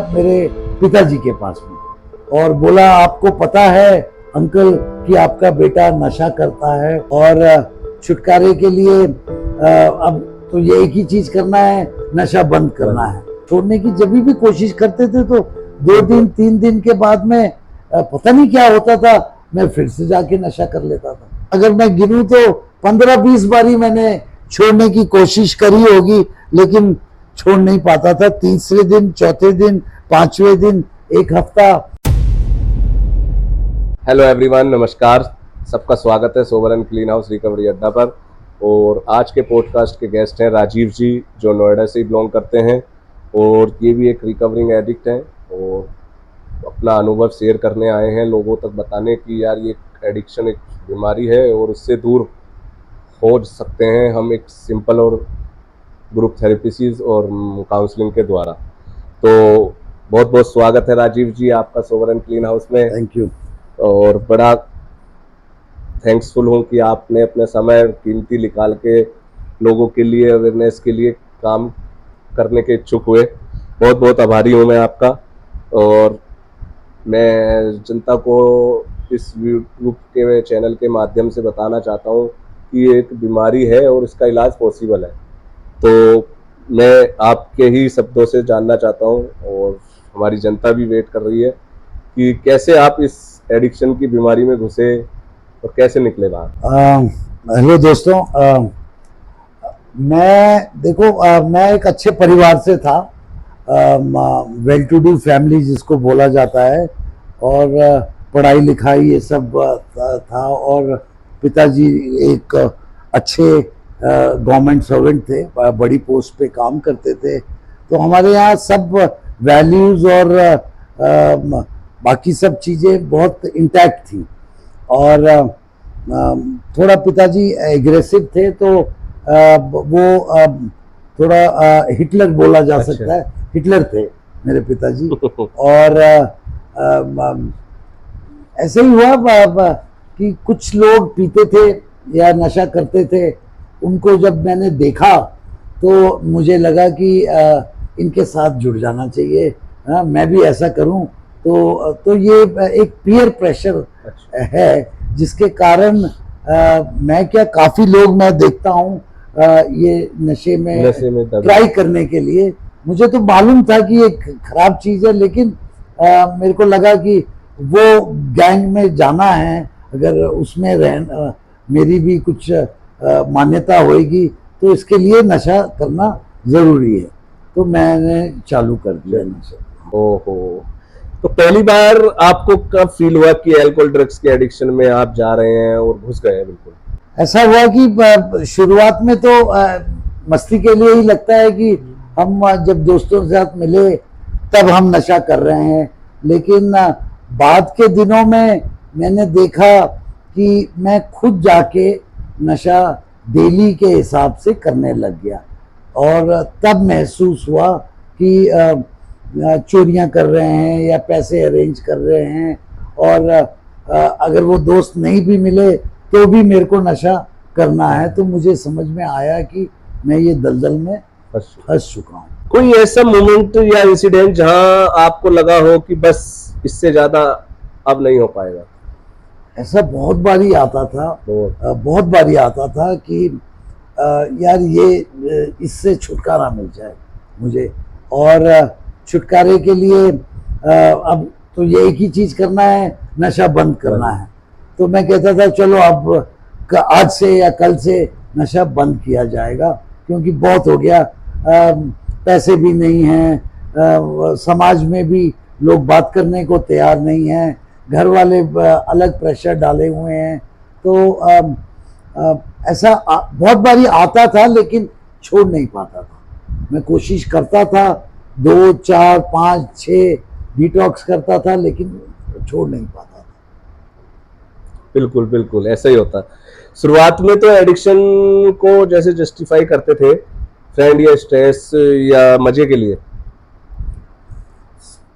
मेरे पिताजी के पास में और बोला आपको पता है अंकल कि आपका बेटा नशा करता है और छुटकारे के लिए अब तो ये एक ही चीज करना है, नशा बंद करना है। छोड़ने की जब भी कोशिश करते थे तो 2 दिन 3 दिन के बाद में पता नहीं क्या होता था, मैं फिर से जाके नशा कर लेता था। अगर मैं गिनूं तो 15-20 बारी मैंने छोड़ने की कोशिश करी होगी, लेकिन छोड़ नहीं पाता था। तीसरे दिन, चौथे दिन, 5वें दिन, 1 हफ्ता। हेलो एवरीवन, नमस्कार। सबका स्वागत है sober and clean house recovery अड्डा पर। और आज के पॉडकास्ट के गेस्ट हैं राजीव जी, जो नोएडा से ही बिलोंग करते हैं और ये भी एक रिकवरिंग एडिक्ट हैं और अपना अनुभव शेयर करने आए हैं, लोगों तक बताने कि यार ये एडिक्शन एक बीमारी है और उससे दूर हो सकते हैं हम एक सिंपल और ग्रुप थेरेपीज और काउंसलिंग के द्वारा। तो बहुत बहुत स्वागत है राजीव जी आपका सोबर एंड क्लीन हाउस में। Thank you. और बड़ा थैंक्सफुल हूँ कि आपने अपने समय कीमती निकाल के लोगों के लिए अवेयरनेस के लिए काम करने के इच्छुक हुए। बहुत बहुत आभारी हूँ मैं आपका। और मैं जनता को इस यूट्यूब के चैनल के माध्यम से बताना चाहता हूँ कि ये एक बीमारी है और इसका इलाज पॉसिबल है। तो मैं आपके ही शब्दों से जानना चाहता हूँ और हमारी जनता भी वेट कर रही है कि कैसे आप इस एडिक्शन की बीमारी में घुसे और कैसे निकले बाहर। हेलो दोस्तों, मैं एक अच्छे परिवार से था, वेल टू डू फैमिली जिसको बोला जाता है, और पढ़ाई लिखाई ये सब था। और पिताजी एक अच्छे गवर्नमेंट सर्वेंट थे, बड़ी पोस्ट पे काम करते थे। तो हमारे यहाँ सब वैल्यूज और बाकी सब चीज़ें बहुत इंटैक्ट थी। और थोड़ा पिताजी एग्रेसिव थे, तो वो थोड़ा हिटलर बोला जा सकता है, हिटलर थे मेरे पिताजी। और ऐसे ही हुआ कि कुछ लोग पीते थे या नशा करते थे, उनको जब मैंने देखा तो मुझे लगा कि इनके साथ जुड़ जाना चाहिए, मैं भी ऐसा करूं। तो ये एक पीयर प्रेशर है जिसके कारण मैं क्या काफ़ी लोग मैं देखता हूँ ये नशे में ट्राई करने के लिए। मुझे तो मालूम था कि ये खराब चीज़ है, लेकिन मेरे को लगा कि वो गैंग में जाना है, अगर उसमें मेरी भी कुछ मान्यता होएगी तो इसके लिए नशा करना ज़रूरी है। तो मैंने चालू कर दिया नशा। ओहो, तो पहली बार आपको कब फील हुआ कि अल्कोहल ड्रग्स के एडिक्शन में आप जा रहे हैं और घुस गए? बिल्कुल ऐसा हुआ कि शुरुआत में तो मस्ती के लिए ही लगता है कि हम जब दोस्तों के साथ मिले तब हम नशा कर रहे हैं, लेकिन बाद के दिनों में मैंने देखा कि मैं खुद जाके नशा डेली के हिसाब से करने लग गया। और तब महसूस हुआ कि चोरियां कर रहे हैं या पैसे अरेंज कर रहे हैं, और अगर वो दोस्त नहीं भी मिले तो भी मेरे को नशा करना है। तो मुझे समझ में आया कि मैं ये दलदल में फंस चुका हूँ। कोई ऐसा मोमेंट या इंसिडेंट जहां आपको लगा हो कि बस इससे ज्यादा अब नहीं हो पाएगा? ऐसा बहुत बारी आता था, बहुत बारी आता था कि यार ये इससे छुटकारा मिल जाए मुझे, और छुटकारे के लिए अब तो ये एक ही चीज़ करना है, नशा बंद करना है। तो मैं कहता था चलो अब आज से या कल से नशा बंद किया जाएगा, क्योंकि बहुत हो गया। पैसे भी नहीं हैं, समाज में भी लोग बात करने को तैयार नहीं हैं, घर वाले अलग प्रेशर डाले हुए हैं। तो ऐसा बहुत बारी आता था, लेकिन छोड़ नहीं पाता था। मैं कोशिश करता था, 2, 4, 5, 6 डिटॉक्स करता था, लेकिन छोड़ नहीं पाता था। बिल्कुल बिल्कुल ऐसा ही होता। शुरुआत में तो एडिक्शन को जैसे जस्टिफाई करते थे फ्रेंड या स्ट्रेस या मजे के लिए।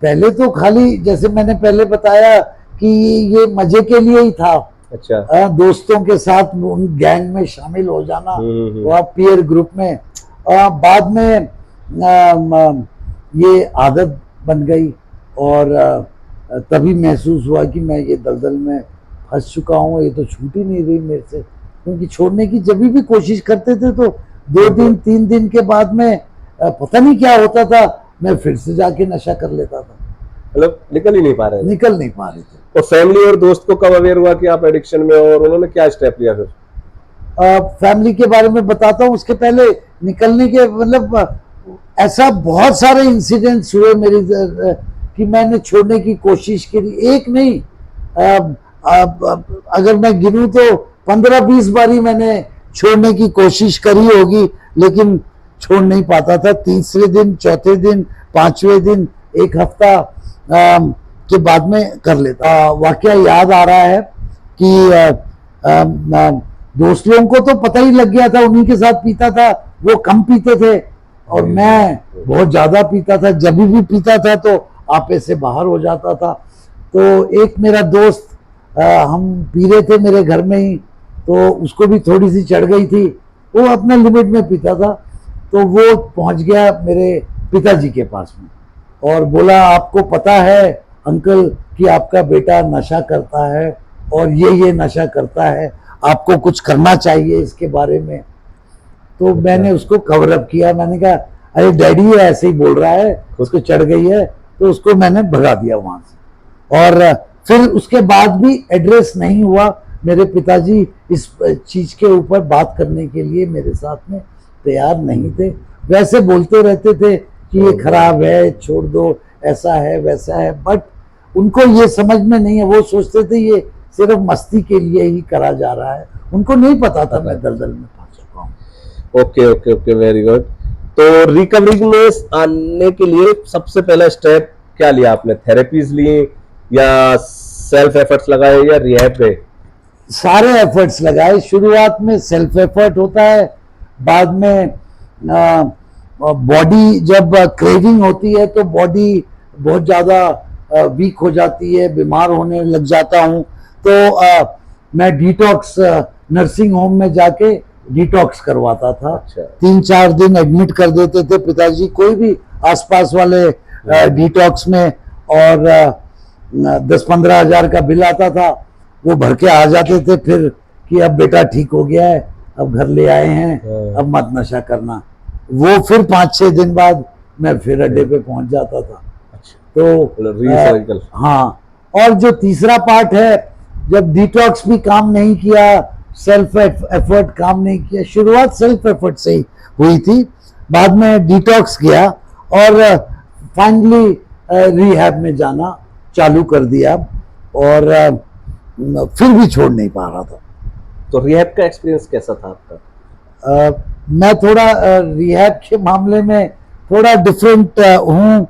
पहले तो खाली जैसे मैंने पहले बताया कि ये मजे के लिए ही था। अच्छा। दोस्तों के साथ गैंग में शामिल हो जाना, वहाँ पीयर ग्रुप में। बाद में ये आदत बन गई और तभी महसूस हुआ कि मैं ये दलदल में फंस चुका हूँ, ये तो छूट ही नहीं रही मेरे से। क्योंकि छोड़ने की जब भी कोशिश करते थे तो 2 दिन 3 दिन के बाद में पता नहीं क्या होता था, मैं फिर से जाके नशा कर लेता था। मतलब निकल ही नहीं पा रहे थे। निकल नहीं पा रहे थे। तो फैमिली और दोस्त को कब अवेयर हुआ कि आप एडिक्शन में हो और उन्होंने क्या स्टेप लिया फिर? फैमिली के बारे में बताता हूँ, उसके पहले निकलने के मतलब ऐसा बहुत सारे इंसिडेंट्स हुए मेरी कि मैंने छोड़ने की कोशिश करी, एक नहीं अगर मैं गिनूं तो 15-20 बारी मैंने छोड़ने की कोशिश करी होगी, लेकिन छोड़ नहीं पाता था। तीसरे दिन, चौथे दिन, 5वें दिन, एक हफ्ता के बाद में कर लेता। वाकया याद आ रहा है कि दोस्त लोगों को तो पता ही लग गया था, उन्हीं के साथ पीता था, वो कम पीते थे और मैं बहुत ज्यादा पीता था। जब भी पीता था तो आपे से बाहर हो जाता था। तो एक मेरा दोस्त, हम पी रहे थे मेरे घर में ही, तो उसको भी थोड़ी सी चढ़ गई थी, वो अपने लिमिट में पीता था, तो वो पहुंच गया मेरे पिताजी के पास में और बोला, आपको पता है अंकल कि आपका बेटा नशा करता है और ये नशा करता है, आपको कुछ करना चाहिए इसके बारे में। तो मैंने उसको कवर अप किया, मैंने कहा अरे डैडी ऐसे ही बोल रहा है, उसको चढ़ गई है, तो उसको मैंने भगा दिया वहां से। और फिर उसके बाद भी एड्रेस नहीं हुआ। मेरे पिताजी इस चीज के ऊपर बात करने के लिए मेरे साथ में तैयार नहीं थे। वैसे बोलते रहते थे कि ये खराब है, छोड़ दो, ऐसा है वैसा है, बट उनको ये समझ में नहीं है। वो सोचते थे ये सिर्फ मस्ती के लिए ही करा जा रहा है, उनको नहीं पता था मैं दलदल में फंस चुका हूँ। Okay okay okay, very good. तो रिकवरी में आने के लिए सबसे पहला स्टेप क्या लिया आपने? थेरेपीज ली या सेल्फ एफर्ट्स लगाए या रिहैब गए? सारे एफर्ट्स लगाए। शुरुआत में सेल्फ एफर्ट होता है, बाद में बॉडी जब क्रेविंग होती है तो बॉडी बहुत ज़्यादा वीक हो जाती है, बीमार होने लग जाता हूँ। तो मैं डिटॉक्स नर्सिंग होम में जाके डिटॉक्स करवाता था। अच्छा। 3-4 दिन एडमिट कर देते थे पिताजी, कोई भी आसपास वाले डिटॉक्स में, और 10-15 हजार का बिल आता था, वो भर के आ जाते थे फिर कि अब बेटा ठीक हो गया है, अब घर ले आए हैं, अब मत नशा करना। वो फिर 5-6 दिन बाद मैं फिर अड्डे पे पहुंच जाता था। तो हाँ, और जो तीसरा पार्ट है, जब डिटॉक्स भी काम नहीं किया, सेल्फ एफर्ट काम नहीं किया, शुरुआत सेल्फ एफर्ट से ही हुई थी, बाद में डिटॉक्स किया और फाइनली रिहैब में जाना चालू कर दिया और फिर भी छोड़ नहीं पा रहा था। तो रिहैब का एक्सपीरियंस कैसा था आपका? मैं थोड़ा रिहैब के मामले में थोड़ा डिफरेंट हूँ।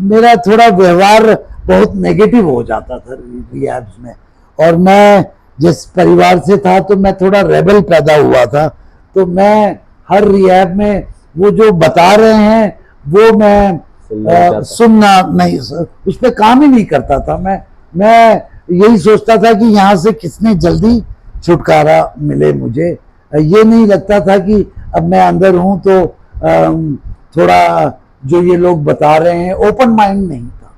मेरा थोड़ा व्यवहार बहुत नेगेटिव हो जाता था रिहैब में, और मैं जिस परिवार से था तो मैं थोड़ा रेबल पैदा हुआ था। तो मैं हर रिहैब में वो जो बता रहे हैं वो मैं सुनना नहीं, उस पर काम ही नहीं करता था। मैं यही सोचता था कि यहाँ से कितने जल्दी छुटकारा मिले मुझे। ये नहीं लगता था कि अब मैं अंदर हूँ तो थोड़ा जो ये लोग बता रहे हैं, ओपन माइंड नहीं था।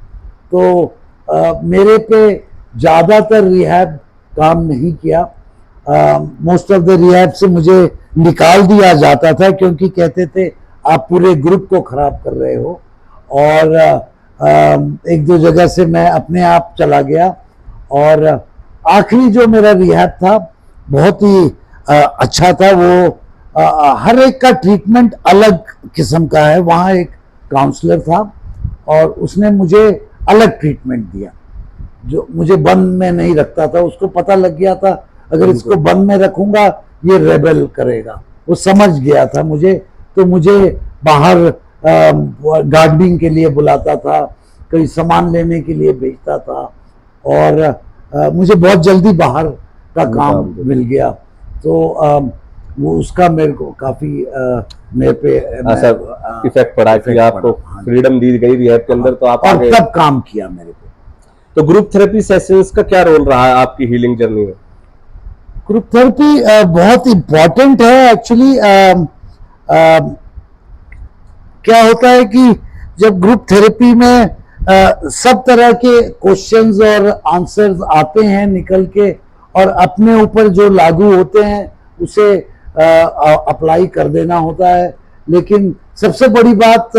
तो मेरे पे ज़्यादातर रिहैब काम नहीं किया। मोस्ट ऑफ द रिहैब से मुझे निकाल दिया जाता था, क्योंकि कहते थे आप पूरे ग्रुप को खराब कर रहे हो। और 1-2 जगह से मैं अपने आप चला गया, और आखिरी जो मेरा रिहैब था बहुत ही अच्छा था। वो हर एक का ट्रीटमेंट अलग किस्म का है। वहाँ एक काउंसलर था और उसने मुझे अलग ट्रीटमेंट दिया, जो मुझे बंद में नहीं रखता था। उसको पता लग गया था अगर इसको बंद में रखूंगा ये रेबेल करेगा, वो समझ गया था मुझे। तो मुझे बाहर गार्डनिंग के लिए बुलाता था, कहीं सामान लेने के लिए भेजता था, और मुझे बहुत जल्दी बाहर का काम मिल गया। तो वो उसका मेरे को काफी मेरे पे इफेक्ट पड़ा कि आपको फ्रीडम दी गई रिहैब के अंदर, तो आप और तब काम किया मेरे पे। तो ग्रुप थेरेपी सेशंस का क्या रोल रहा है आपकी हीलिंग जर्नी में? ग्रुप थेरेपी बहुत इम्पोर्टेंट है एक्चुअली। क्या होता है कि जब ग्रुप थेरेपी में सब तरह के क्वेश्चंस और आंसर्स आते हैं निकल के, और अपने ऊपर जो लागू होते हैं उसे अप्लाई कर देना होता है। लेकिन सबसे बड़ी बात,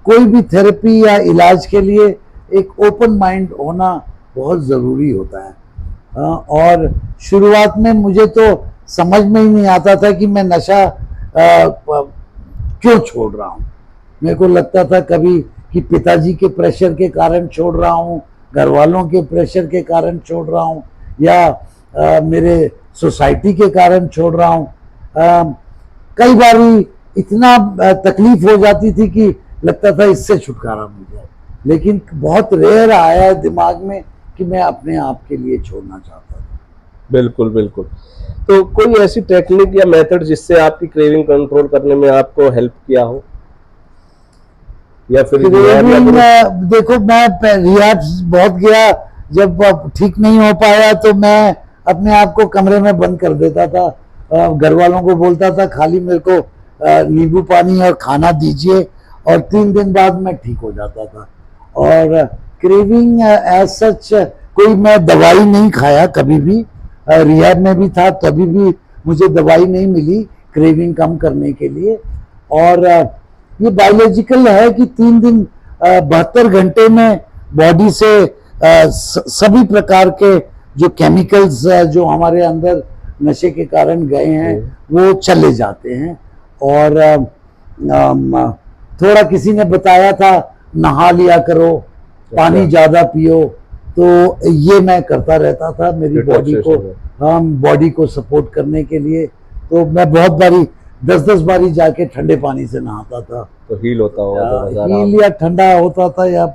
कोई भी थेरेपी या इलाज के लिए एक ओपन माइंड होना बहुत ज़रूरी होता है। और शुरुआत में मुझे तो समझ में ही नहीं आता था कि मैं नशा क्यों छोड़ रहा हूँ। मेरे को लगता था कभी कि पिताजी के प्रेशर के कारण छोड़ रहा हूँ, घर वालों के प्रेशर के कारण छोड़ रहा हूँ, या मेरे सोसाइटी के कारण छोड़ रहा हूँ। कई बार इतना तकलीफ हो जाती थी कि लगता था इससे छुटकारा मिल जाए, लेकिन बहुत रेयर आया है दिमाग में कि मैं अपने आप के लिए छोड़ना चाहता था। बिल्कुल बिल्कुल। तो कोई ऐसी टेक्निक या मेथड जिससे आपकी क्रेविंग कंट्रोल करने में आपको हेल्प किया हो, या फिर देखो, मैं रिहैब बहुत गया, जब ठीक नहीं हो पाया तो मैं अपने आप को कमरे में बंद कर देता था। घर वालों को बोलता था खाली मेरे को नींबू पानी और खाना दीजिए, और 3 दिन बाद मैं ठीक हो जाता था। और क्रेविंग एज सच कोई मैं दवाई नहीं खाया कभी भी। रिहैब में भी था तभी भी मुझे दवाई नहीं मिली क्रेविंग कम करने के लिए। और ये बायोलॉजिकल है कि 3 दिन 72 घंटे में बॉडी से सभी प्रकार के जो केमिकल्स जो हमारे अंदर नशे के कारण गए हैं वो चले जाते हैं। और थोड़ा किसी ने बताया था नहा लिया करो, पानी ज्यादा पियो, तो ये मैं करता रहता था मेरी बॉडी को सपोर्ट करने के लिए। तो मैं बहुत बारी 10-10 बारी जाके ठंडे पानी से नहाता था, तो हील होता होगा, हील या ठंडा होता था, या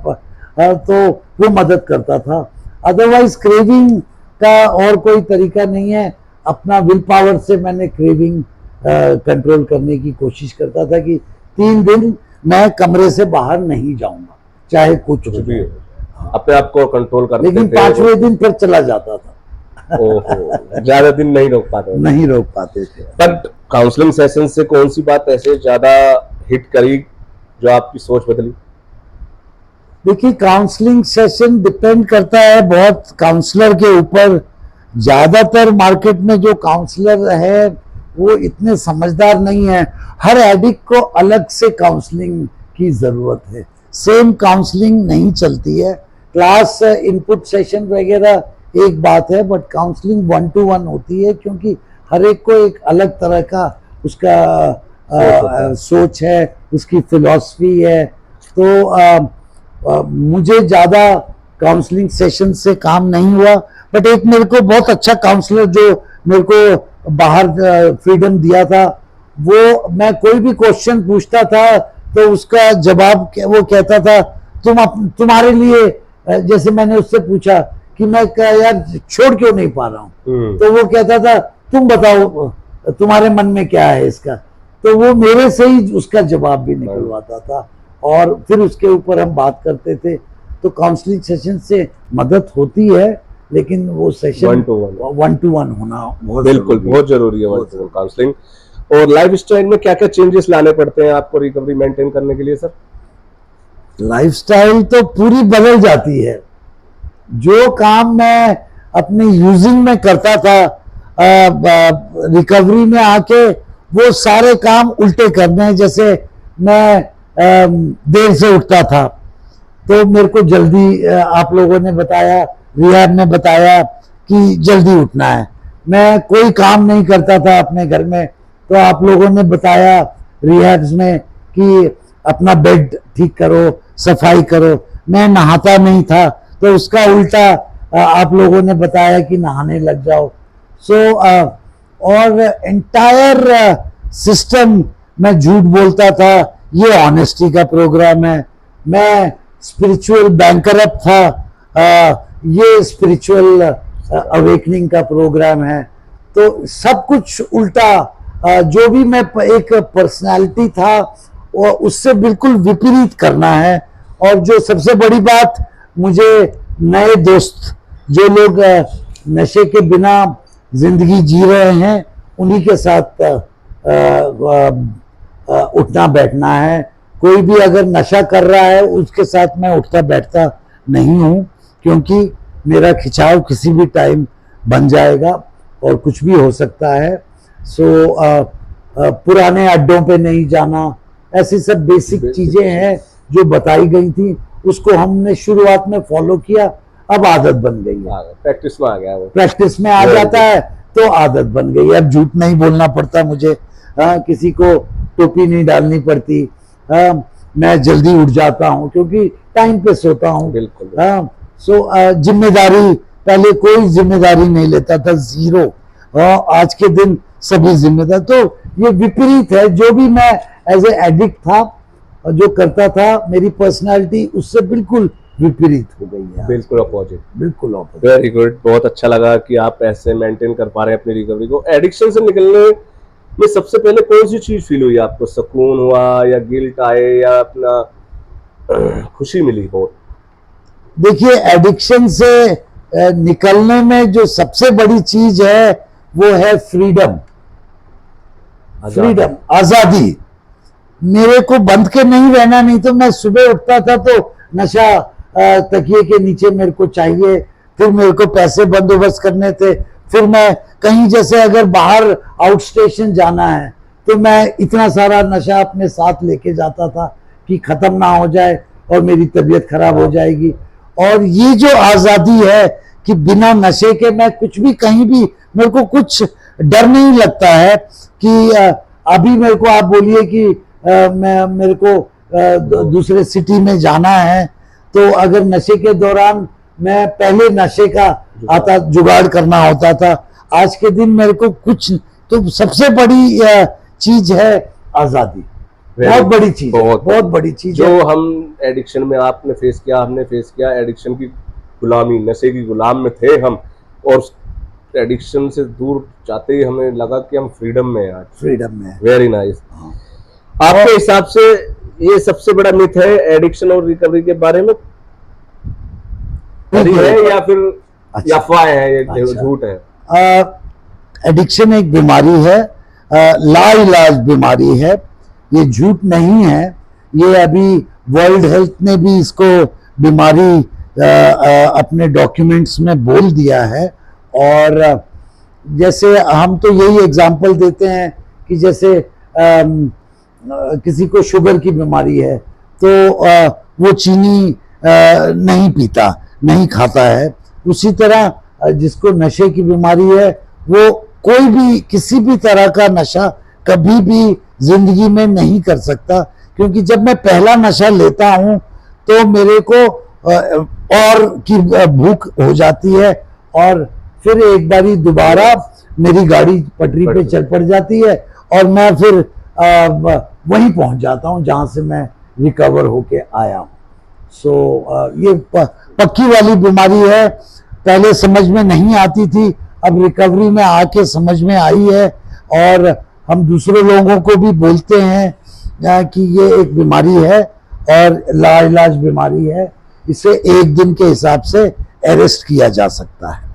तो वो मदद करता था। अदरवाइज क्रेविंग का और कोई तरीका नहीं है। अपना विल पावर से मैंने क्रेविंग कंट्रोल करने की कोशिश करता था कि 3 दिन मैं कमरे से बाहर नहीं जाऊंगा, चाहे कुछ भी हो। अपने आप को कंट्रोल करते थे। लेकिन 5वें दिन फिर चला जाता था। ओहो, ज्यादा दिन नहीं रोक पाते थे। बट काउंसलिंग सेशन से कौन सी बात ऐसे ज्यादा हिट करी जो आपकी सोच बदली? देखिए, काउंसलिंग सेशन डिपेंड करता है बहुत काउंसलर के ऊपर। ज्यादातर मार्केट में जो काउंसलर है वो इतने समझदार नहीं है। हर एडिक्ट को अलग से काउंसलिंग की जरूरत है, सेम काउंसलिंग नहीं चलती है। क्लास इनपुट सेशन वगैरह एक बात है, बट काउंसलिंग 1-to-1 होती है, क्योंकि हर एक को एक अलग तरह का उसका सोच है, उसकी फिलॉसफी है। तो मुझे ज़्यादा काउंसलिंग सेशन से काम नहीं हुआ, बट एक मेरे को बहुत अच्छा काउंसलर जो मेरे को बाहर फ्रीडम दिया था, वो मैं कोई भी क्वेश्चन पूछता था तो उसका जवाब वो कहता था तुम्हारे लिए, जैसे मैंने उससे पूछा कि मैं यार छोड़ क्यों नहीं पा रहा हूँ, तो वो कहता था तुम बताओ तुम्हारे मन में क्या है इसका, तो वो मेरे से ही उसका जवाब भी निकलवाता था, और फिर उसके ऊपर हम बात करते थे। तो काउंसलिंग सेशन से मदद होती है, लेकिन वो सेशन 1-to-1 होना बहुत जरूरी है। काउंसलिंग और लाइफस्टाइल में क्या क्या चेंजेस लाने पड़ते हैं आपको रिकवरी मेंटेन करने के लिए सर? लाइफस्टाइल तो पूरी बदल जाती है। जो काम मैं अपने यूजिंग में करता था, रिकवरी में आके वो सारे काम उल्टे करने हैं। जैसे मैं देर से उठता था, तो मेरे को जल्दी, आप लोगों ने बताया, रिहैब में बताया कि जल्दी उठना है। मैं कोई काम नहीं करता था अपने घर में, तो आप लोगों ने बताया रिहैब्स में कि अपना बेड ठीक करो, सफाई करो। मैं नहाता नहीं था, तो उसका उल्टा आप लोगों ने बताया कि नहाने लग जाओ। और एंटायर सिस्टम में झूठ बोलता था, ये ऑनेस्टी का प्रोग्राम है। मैं स्पिरिचुअल बैंकरप्ट था, ये स्पिरिचुअल अवेकनिंग का प्रोग्राम है। तो सब कुछ उल्टा, जो भी मैं एक पर्सनालिटी था वो उससे बिल्कुल विपरीत करना है। और जो सबसे बड़ी बात, मुझे नए दोस्त, जो लोग नशे के बिना जिंदगी जी रहे हैं, उन्हीं के साथ उठना बैठना है। कोई भी अगर नशा कर रहा है उसके साथ मैं उठता बैठता नहीं हूँ, क्योंकि मेरा खिंचाव किसी भी टाइम बन जाएगा और कुछ भी हो सकता है। सो पुराने अड्डों पे नहीं जाना, ऐसी सब बेसिक चीजें हैं जो बताई गई थी, उसको हमने शुरुआत में फॉलो किया, अब आदत बन गई है, प्रैक्टिस में आ गया वो, प्रैक्टिस में आ जाता है तो आदत बन गई है। अब झूठ नहीं बोलना पड़ता मुझे, किसी को टोपी नहीं डालनी पड़ती, मैं जल्दी उठ जाता हूँ क्योंकि टाइम पे सोता हूँ। बिल्कुल। सो जिम्मेदारी, पहले कोई जिम्मेदारी नहीं लेता था, जीरो। आज के दिन सभी जिम्मेदार। तो ये विपरीत है, जो भी मैं एज ए एडिक्ट था, जो करता था, मेरी पर्सनालिटी उससे बिल्कुल विपरीत हो गई है, बिल्कुल अपोजिट, बिल्कुल अपोजिट। वेरी गुड, बहुत अच्छा लगा कि आप ऐसे मेंटेन कर पा रहे हैं अपनी रिकवरी को। एडिक्शन से निकलने में सबसे पहले कौन सी चीज फील हुई आपको? सुकून हुआ या गिल्ट आए या अपना खुशी मिली? बहुत देखिए, एडिक्शन से निकलने में जो सबसे बड़ी चीज है वो है फ्रीडम, फ्रीडम, आजादी। मेरे को बंध के नहीं रहना, नहीं तो मैं सुबह उठता था तो नशा तकिए के नीचे मेरे को चाहिए, फिर मेरे को पैसे बंदोबस्त करने थे, फिर मैं कहीं जैसे अगर बाहर आउट स्टेशन जाना है तो मैं इतना सारा नशा अपने साथ लेके जाता था कि खत्म ना हो जाए और मेरी तबीयत खराब हो जाएगी। और ये जो आजादी है कि बिना नशे के मैं कुछ भी कहीं भी, मेरे को कुछ डर नहीं लगता है कि अभी मेरे को आप बोलिए कि मेरे को दूसरे सिटी में जाना है, तो अगर नशे के दौरान मैं पहले नशे का आता जुगाड़ करना होता था, आज के दिन मेरे को कुछ, तो सबसे बड़ी चीज है आजादी, बहुत बड़ी चीज, बहुत बड़ी चीज जो हम एडिक्शन में आपने फेस किया, हमने फेस किया, एडिक्शन की गुलामी, नशे की गुलाम में थे हम, और एडिक्शन से दूर जाते ही हमें लगा कि हम फ्रीडम में हैं, फ्रीडम में। Very nice. आपके हिसाब से ये सबसे बड़ा मिथ है एडिक्शन और रिकवरी के बारे में, सही है या फिर अफवाह है, ये झूठ है? एडिक्शन एक बीमारी है, लाइलाज बीमारी है, ये झूठ नहीं है। ये अभी वर्ल्ड हेल्थ ने भी इसको बीमारी अपने डॉक्यूमेंट्स में बोल दिया है। और जैसे हम तो यही एग्जांपल देते हैं कि जैसे किसी को शुगर की बीमारी है तो वो चीनी नहीं पीता, नहीं खाता है। उसी तरह जिसको नशे की बीमारी है वो कोई भी किसी भी तरह का नशा कभी भी जिंदगी में नहीं कर सकता, क्योंकि जब मैं पहला नशा लेता हूं तो मेरे को और की भूख हो जाती है और फिर एक बारी दोबारा मेरी गाड़ी पटरी पे चल पड़ जाती है और मैं फिर वहीं पहुंच जाता हूं जहां से मैं रिकवर होके आया हूं। सो ये पक्की वाली बीमारी है, पहले समझ में नहीं आती थी, अब रिकवरी में आके समझ में आई है। और हम दूसरे लोगों को भी बोलते हैं कि ये एक बीमारी है और लाइलाज बीमारी है, इसे एक दिन के हिसाब से अरेस्ट किया जा सकता है।